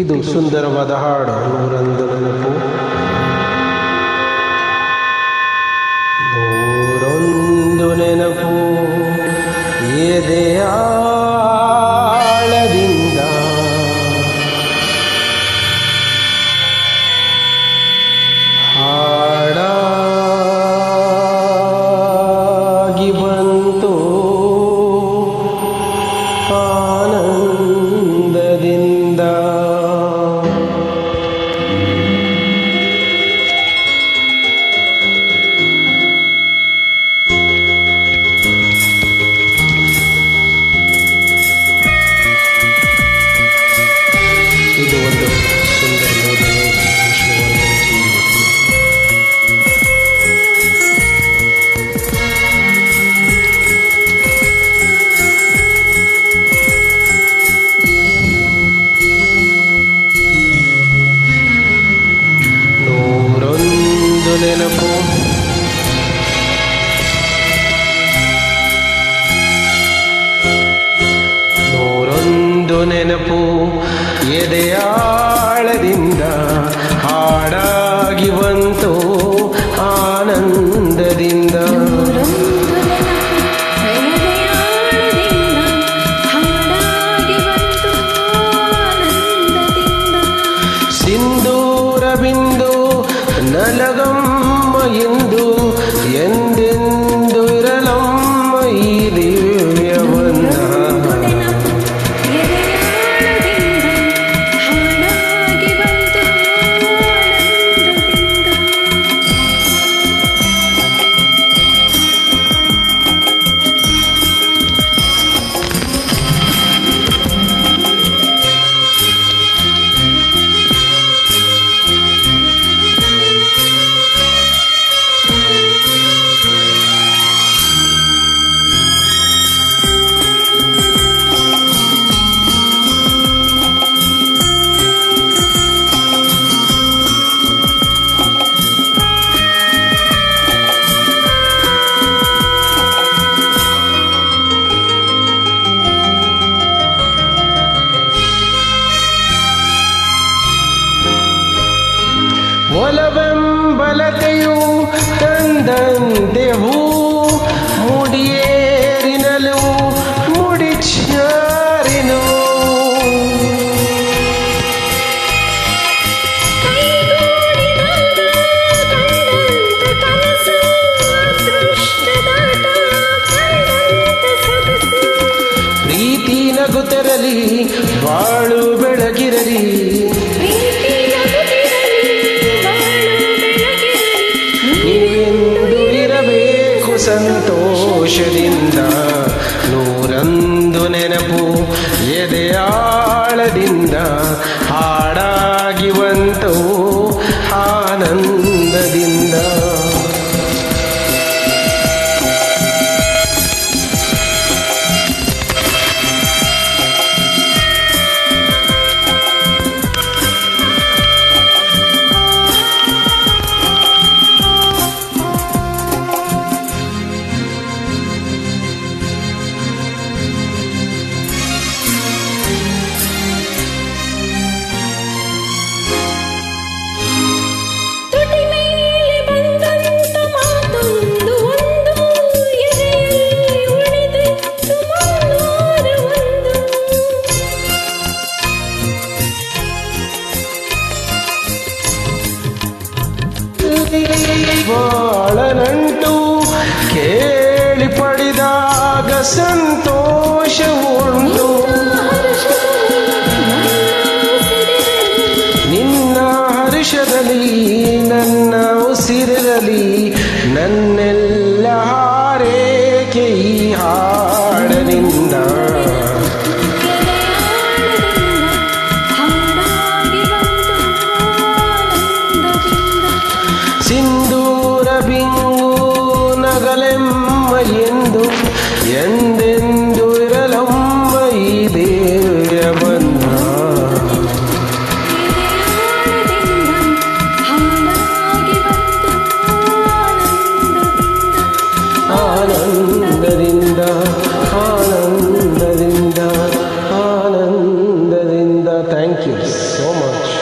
ಇದು ಸುಂದರವಾದ ಹಾಡು. ನೂರೊಂದು ನೆನಪು, ನೂರೊಂದು ನೆನಪು ಎದೆಯ ಆಳದಿಂದ ಹಾಡಾಗಿ ಬಂತು ಆನಂದದಿಂದ. ಇದು ಒಂದು ಸುಂದರ ಬೋಧನೆ ವಿಷ್ಣುವರ್ಧನ ಜೀವತಿ. ನೂರೊಂದು ನೆನಪು, ನೂರೊಂದು ನೆನಪು ಎದೆಯಾಳದಿಂದ ಹಾಡಾಗಿ ಬಂತು ಆನಂದದಿಂದ. ಸಿಂಧೂರ ಬಿಂದು ನಲಗಮ್ಮ ಎಂದು ಎಂದೆಂದು ಇರಲಮ್ಮ ಈ ದಿವ್ಯವನ್ನ. ಒಲವೆಂಬಲತೆಯು ತಂದಂತೆ ಹೂ ಮುಡಿಯೇರಿನಲು ಮುಡಿಚಾರಿನು. ಪ್ರೀತಿ ನಗುತ್ತರಲಿ ಬಾಳು ಬೆಳಗಿರಲಿ, ನೀವೆಂದು ಇರಬೇಕು ಸಂತೋಷದಿಂದ. ನೂರೊಂದು ನೆನಪು ಎದೆಯಾಳದಿಂದ ಹಾಡಾಗಿ ಬಂತು ಆನಂದದಿಂದ. ಬಾಳನಂಟು ಕೇಳಿ ಪಡೆದಾಗ ಸಂತೋಷವುಂಟು, ನಿನ್ನ ಹರ್ಷದಲ್ಲಿ ನನ್ನ ಉಸಿರಲಿ ನನ್ನೆಲ್ಲ ಹಾರೈಕೆ ಈ ಹಾಡನಿಂದ. ಸಿಂಧೂರ ಬಿಂದು ಥ್ಯಾಂಕ್ ಯು ಸೋ ಮಚ್.